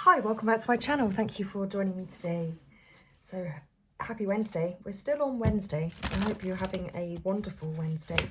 Hi, welcome back to my channel. Thank you for joining me today. So, happy Wednesday. We're still on Wednesday. I hope you're having a wonderful Wednesday.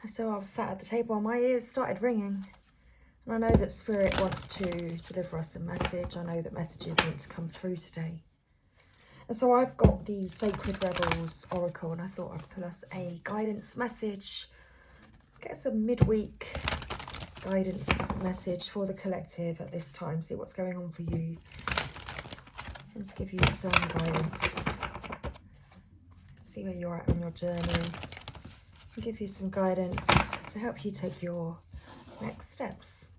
So I was sat at the table and my ears started ringing. And I know that Spirit wants to deliver us a message. I know that messages want to come through today. And so I've got the Sacred Rebels Oracle and I thought I'd pull us a guidance message. Get us a midweek guidance message for the collective at this time. See what's going on for you. Let's give you some guidance. See where you're at on your journey. I'll give you some guidance to help you take your next steps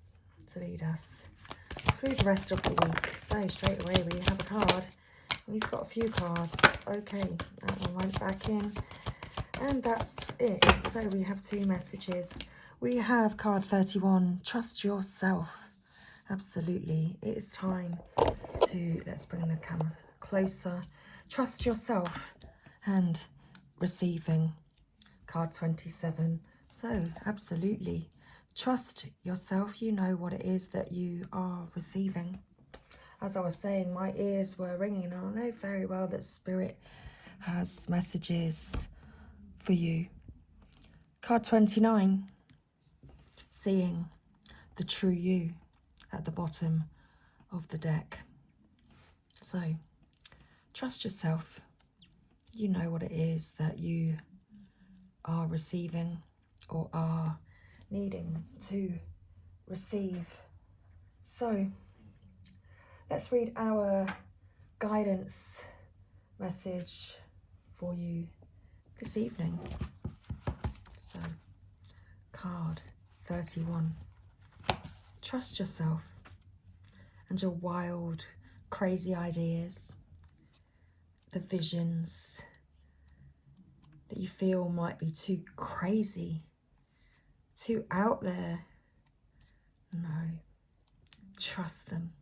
to lead us through the rest of the week. So straight away we have a card. We've got a few cards. Okay, that one went back in. And that's it. So we have two messages. We have card 31, trust yourself. Absolutely. It is time to, let's bring the camera closer. Trust yourself and receiving. Card 27. So absolutely. Trust yourself. You know what it is that you are receiving. As I was saying, my ears were ringing and I know very well that Spirit has messages for you. Card 29, seeing the true you at the bottom of the deck. So, trust yourself. You know what it is that you are receiving or are needing to receive. So, let's read our guidance message for you this evening. So, card 31. Trust yourself and your wild, crazy ideas, the visions that you feel might be too crazy, too out there. No, trust them.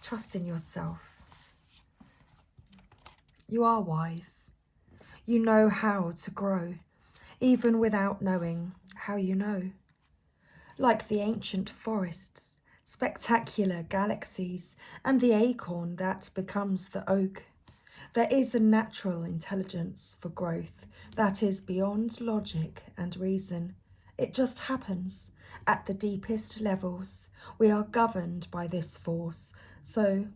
Trust in yourself. You are wise. You know how to grow, even without knowing how you know. Like the ancient forests, spectacular galaxies, and the acorn that becomes the oak, there is a natural intelligence for growth that is beyond logic and reason. It just happens. At the deepest levels, we are governed by this force, so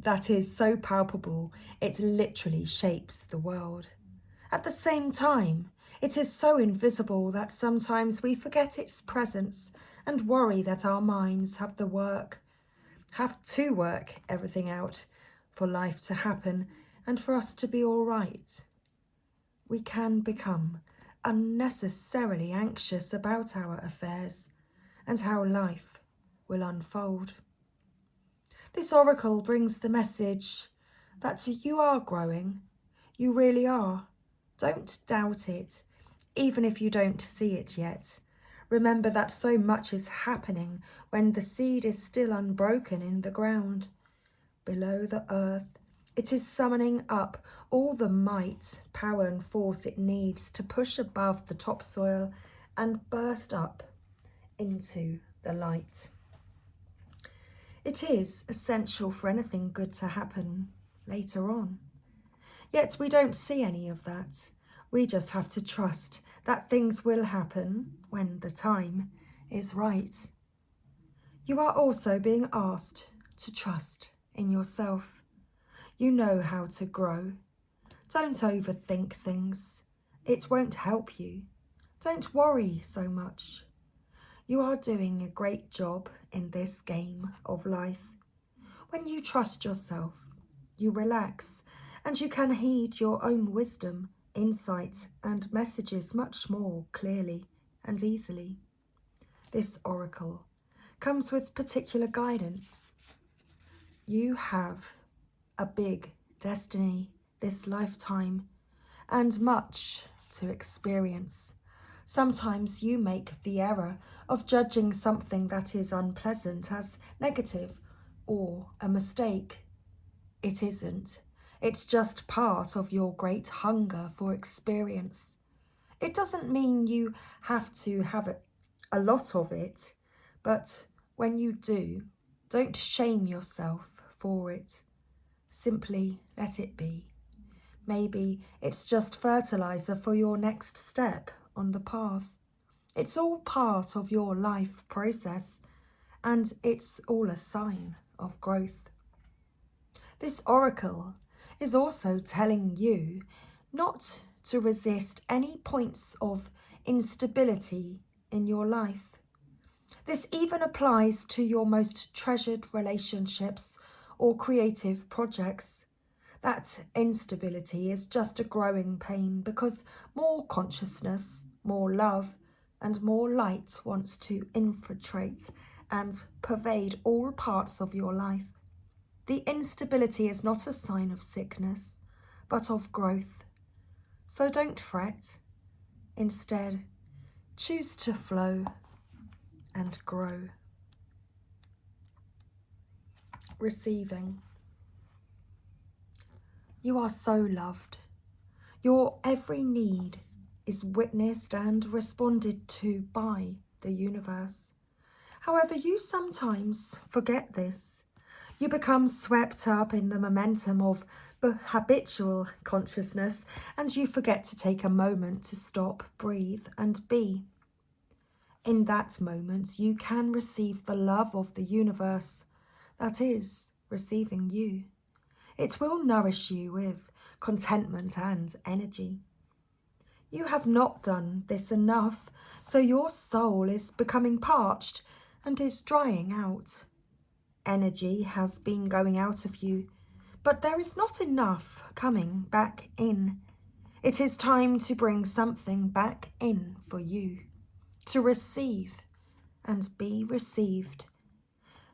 that is so palpable, it literally shapes the world. At the same time, it is so invisible that sometimes we forget its presence and worry that our minds have to work everything out for life to happen and for us to be all right. We can become unnecessarily anxious about our affairs and how life will unfold. This oracle brings the message that you are growing. You really are. Don't doubt it, even if you don't see it yet. Remember that so much is happening when the seed is still unbroken in the ground. Below the earth, it is summoning up all the might, power and force it needs to push above the topsoil and burst up into the light. It is essential for anything good to happen later on. Yet we don't see any of that. We just have to trust that things will happen when the time is right. You are also being asked to trust in yourself. You know how to grow. Don't overthink things. It won't help you. Don't worry so much. You are doing a great job in this game of life. When you trust yourself, you relax and you can heed your own wisdom, insight and messages much more clearly and easily. This oracle comes with particular guidance. You have a big destiny this lifetime and much to experience. Sometimes you make the error of judging something that is unpleasant as negative or a mistake. It isn't. It's just part of your great hunger for experience. It doesn't mean you have to have a lot of it, but when you do, Don't shame yourself for it. Simply let it be. Maybe it's just fertilizer for your next step on the path. It's all part of your life process, and it's all a sign of growth. This oracle is also telling you not to resist any points of instability in your life. This even applies to your most treasured relationships or creative projects. That instability is just a growing pain because more consciousness, more love, and more light wants to infiltrate and pervade all parts of your life. The instability is not a sign of sickness, but of growth. So don't fret. Instead, choose to flow and grow. Receiving. You are so loved. Your every need is witnessed and responded to by the universe. However, you sometimes forget this. You become swept up in the momentum of habitual consciousness, and you forget to take a moment to stop, breathe, and be. In that moment, you can receive the love of the universe that is receiving you. It will nourish you with contentment and energy. You have not done this enough, so your soul is becoming parched and is drying out. Energy has been going out of you, but there is not enough coming back in. It is time to bring something back in for you, to receive and be received.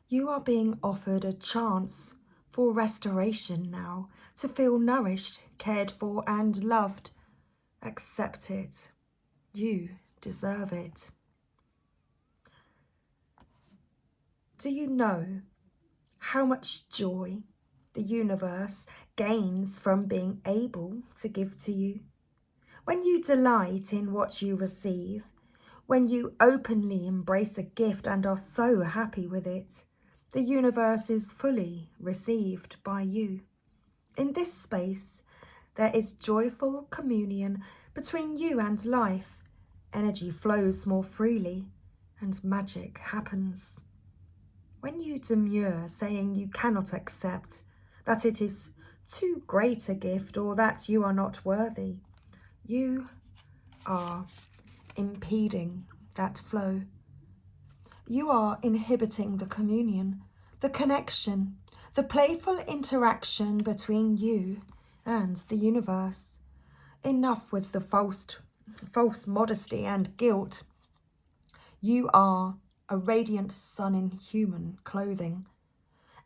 You are being offered a chance for restoration now, to feel nourished, cared for, and loved. Accept it. You deserve it. Do you know how much joy the universe gains from being able to give to you? When you delight in what you receive, when you openly embrace a gift and are so happy with it, the universe is fully received by you. In this space, there is joyful communion between you and life. Energy flows more freely and magic happens. When you demur, saying you cannot accept, that it is too great a gift or that you are not worthy, you are impeding that flow. You are inhibiting the communion, the connection, the playful interaction between you and the universe. Enough with the false modesty and guilt. You are a radiant sun in human clothing.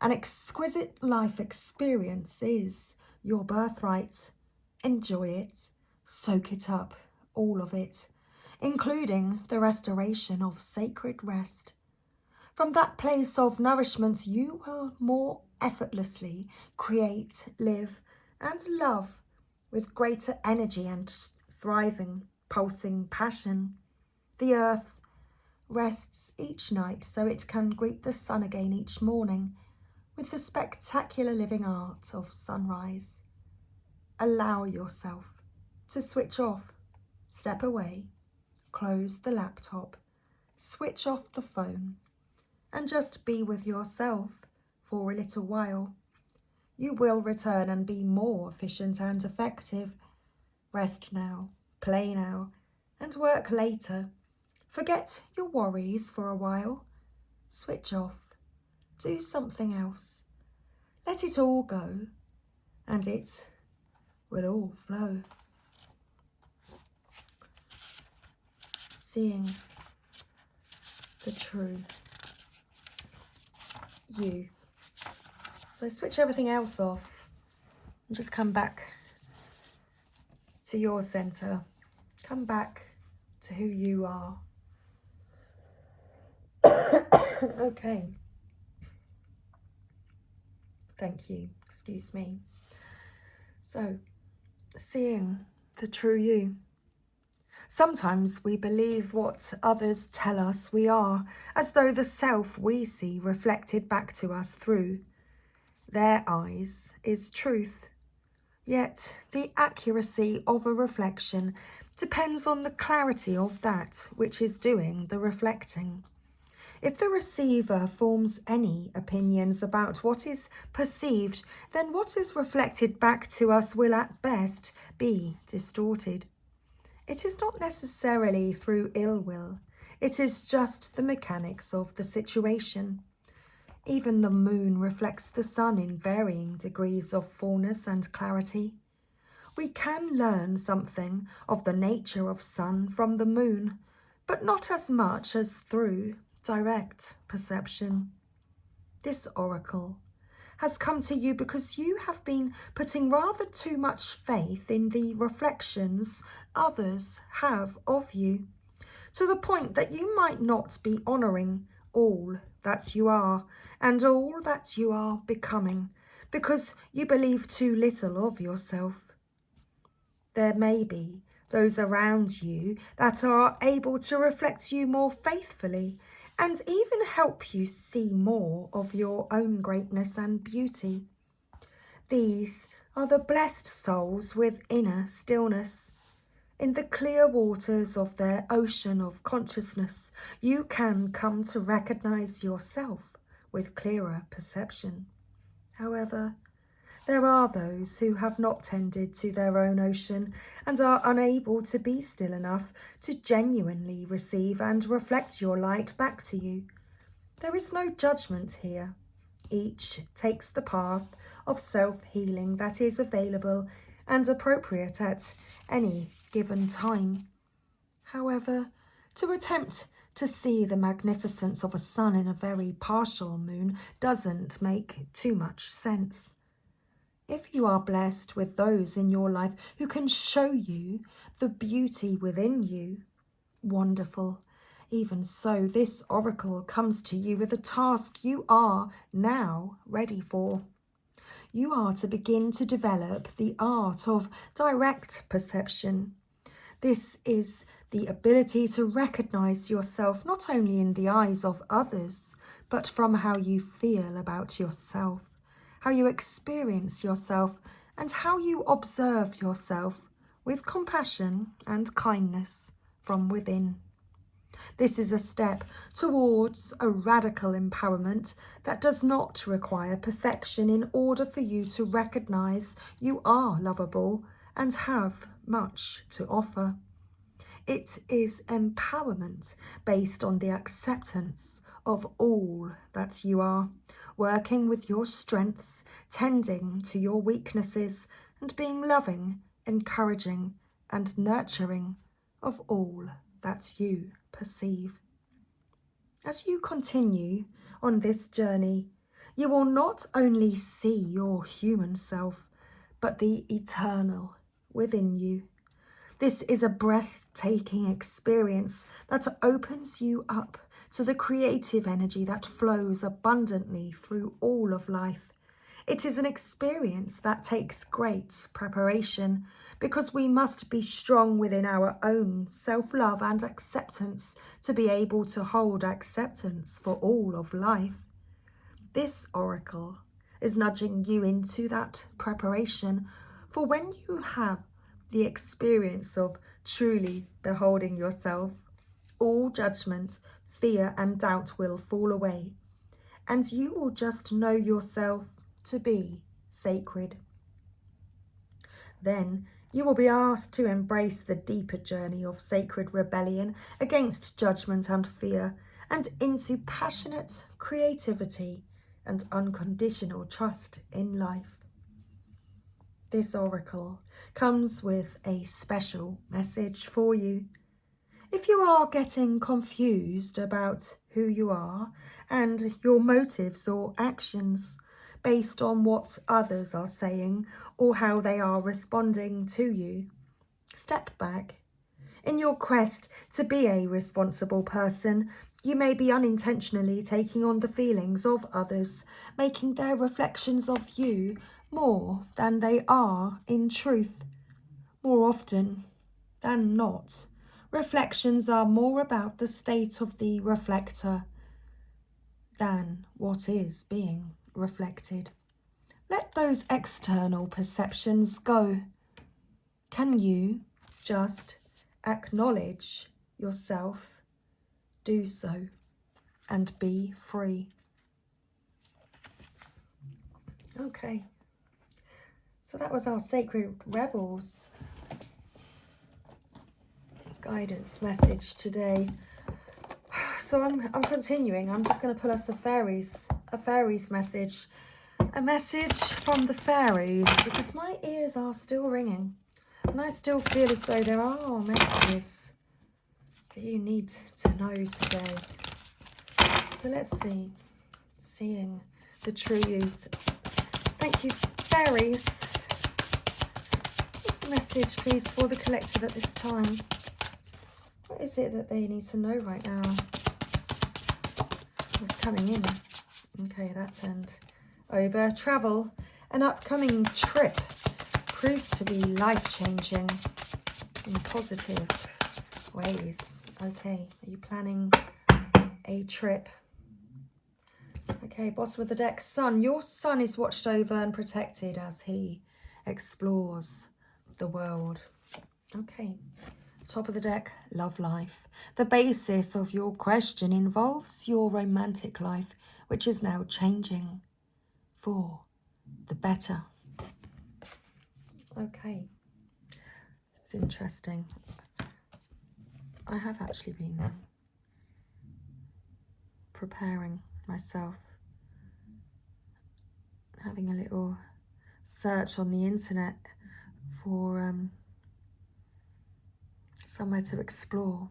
An exquisite life experience is your birthright. Enjoy it, soak it up, all of it, including the restoration of sacred rest. From that place of nourishment, you will more effortlessly create, live, and love with greater energy and thriving, pulsing passion. The earth rests each night so it can greet the sun again each morning with the spectacular living art of sunrise. Allow yourself to switch off, step away, close the laptop, switch off the phone, and just be with yourself for a little while. You will return and be more efficient and effective. Rest now, play now, and work later. Forget your worries for a while. Switch off. Do something else. Let it all go, and it will all flow. Seeing the true you. So switch everything else off and just come back to your center. Come back to who you are. Okay. Thank you. Excuse me. So, seeing the true you. Sometimes we believe what others tell us we are, as though the self we see reflected back to us through their eyes is truth. Yet the accuracy of a reflection depends on the clarity of that which is doing the reflecting. If the receiver forms any opinions about what is perceived, then what is reflected back to us will at best be distorted. It is not necessarily through ill will, it is just the mechanics of the situation. Even the moon reflects the sun in varying degrees of fullness and clarity. We can learn something of the nature of sun from the moon, but not as much as through direct perception. This oracle has come to you because you have been putting rather too much faith in the reflections others have of you, to the point that you might not be honouring all that you are and all that you are becoming, because you believe too little of yourself. There may be those around you that are able to reflect you more faithfully and even help you see more of your own greatness and beauty. These are the blessed souls with inner stillness. In the clear waters of their ocean of consciousness, you can come to recognize yourself with clearer perception. However, there are those who have not tended to their own ocean and are unable to be still enough to genuinely receive and reflect your light back to you. There is no judgment here. Each takes the path of self-healing that is available and appropriate at any given time. However, to attempt to see the magnificence of a sun in a very partial moon doesn't make too much sense. If you are blessed with those in your life who can show you the beauty within you, wonderful. Even so, this oracle comes to you with a task you are now ready for. You are to begin to develop the art of direct perception. This is the ability to recognize yourself not only in the eyes of others, but from how you feel about yourself, how you experience yourself, and how you observe yourself with compassion and kindness from within. This is a step towards a radical empowerment that does not require perfection in order for you to recognize you are lovable and have much to offer. It is empowerment based on the acceptance of all that you are, working with your strengths, tending to your weaknesses, and being loving, encouraging, and nurturing of all that you perceive. As you continue on this journey, you will not only see your human self, but the eternal within you. This is a breathtaking experience that opens you up to the creative energy that flows abundantly through all of life. It is an experience that takes great preparation because we must be strong within our own self-love and acceptance to be able to hold acceptance for all of life. This oracle is nudging you into that preparation, for when you have the experience of truly beholding yourself, all judgment, fear and doubt will fall away, and you will just know yourself to be sacred. Then you will be asked to embrace the deeper journey of sacred rebellion against judgment and fear, and into passionate creativity and unconditional trust in life. This oracle comes with a special message for you. If you are getting confused about who you are and your motives or actions based on what others are saying or how they are responding to you, step back. In your quest to be a responsible person, you may be unintentionally taking on the feelings of others, making their reflections of you more than they are in truth. More often than not, Reflections are more about the state of the reflector than what is being reflected. Let those external perceptions go. Can you just acknowledge yourself? Do so and be free. Okay, so that was our Sacred Rebels guidance message today. So I'm continuing. I'm just going to pull us a fairies message. A message from the fairies, because my ears are still ringing. And I still feel as though there are messages that you need to know today. So let's see. Seeing the true use. Thank you, fairies. What's the message, please, for the collective at this time? What is it that they need to know right now? What's coming in? Okay, that turned over. Travel. An upcoming trip proves to be life-changing in positive ways. Okay, are you planning a trip? Okay, bottom of the deck, Sun. Your Sun is watched over and protected as he explores the world. Okay, top of the deck, love life. The basis of your question involves your romantic life, which is now changing for the better. Okay, this is interesting. I have actually been preparing myself, having a little search on the internet for somewhere to explore.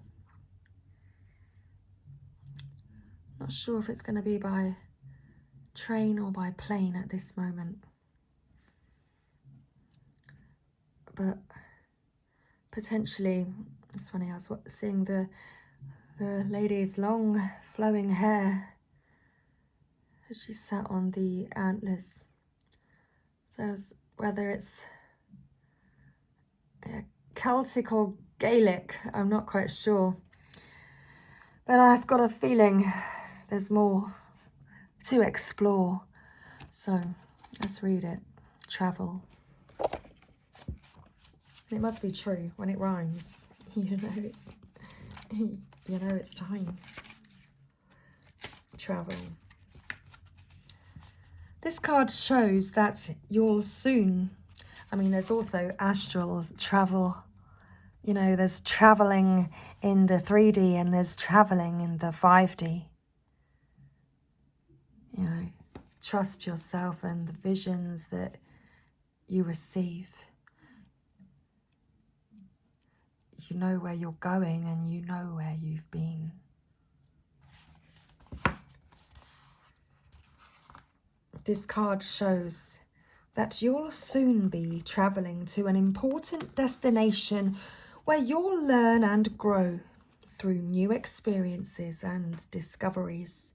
Not sure if it's going to be by train or by plane at this moment, but potentially, it's funny, I was seeing the lady's long flowing hair as she sat on the antlers. So whether it's Celtic or Gaelic, I'm not quite sure, but I've got a feeling there's more to explore. So let's read it. Travel. And it must be true when it rhymes. You know it's time. Travel. This card shows that you'll soon, there's also astral travel. You know, there's traveling in the 3D and there's traveling in the 5D. You know, trust yourself and the visions that you receive. You know where you're going and you know where you've been. This card shows that you'll soon be traveling to an important destination where you'll learn and grow through new experiences and discoveries.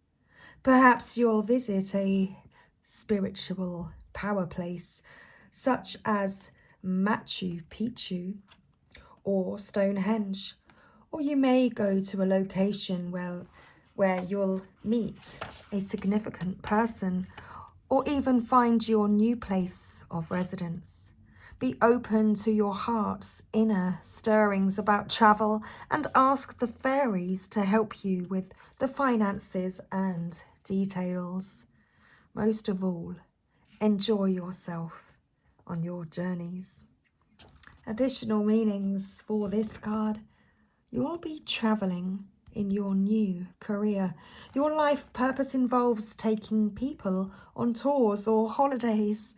Perhaps you'll visit a spiritual power place such as Machu Picchu or Stonehenge, or you may go to a location where you'll meet a significant person or even find your new place of residence. Be open to your heart's inner stirrings about travel and ask the fairies to help you with the finances and details. Most of all, enjoy yourself on your journeys. Additional meanings for this card. You'll be traveling in your new career. Your life purpose involves taking people on tours or holidays.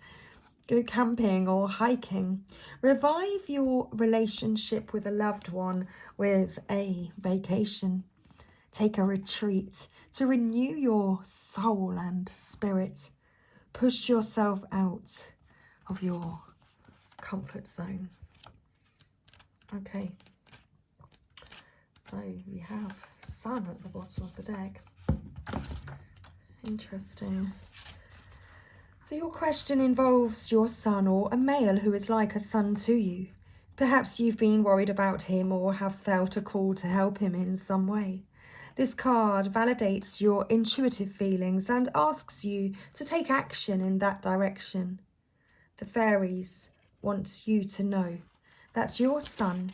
Go camping or hiking. Revive your relationship with a loved one with a vacation. Take a retreat to renew your soul and spirit. Push yourself out of your comfort zone. Okay. So we have Sun at the bottom of the deck. Interesting. So your question involves your son or a male who is like a son to you. Perhaps you've been worried about him or have felt a call to help him in some way. This card validates your intuitive feelings and asks you to take action in that direction. The fairies want you to know that your son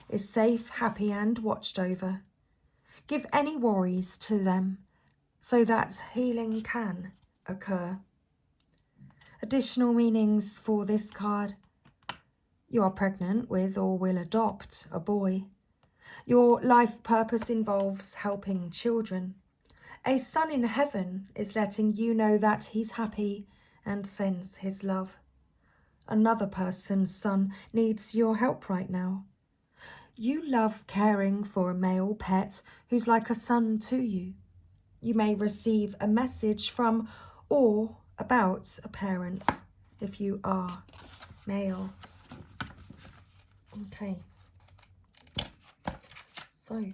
is safe, happy and watched over. Give any worries to them so that healing can occur. Additional meanings for this card. You are pregnant with or will adopt a boy. Your life purpose involves helping children. A son in heaven is letting you know that he's happy and sends his love. Another person's son needs your help right now. You love caring for a male pet who's like a son to you. You may receive a message from or about a parent if you are male. Okay. So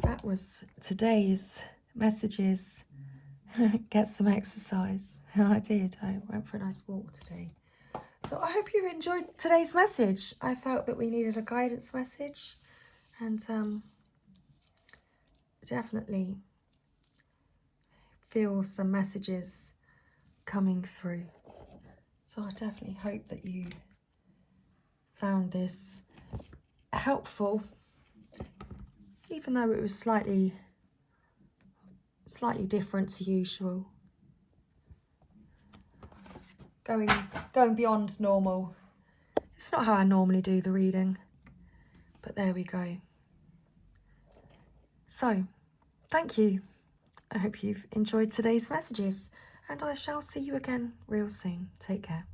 that was today's messages. Get some exercise. I did. I went for a nice walk today. So I hope you enjoyed today's message. I felt that we needed a guidance message, and definitely feel some messages coming through. So I definitely hope that you found this helpful, even though it was slightly different to usual. Going beyond normal. It's not how I normally do the reading, but there we go. So, thank you. I hope you've enjoyed today's messages, and I shall see you again real soon. Take care.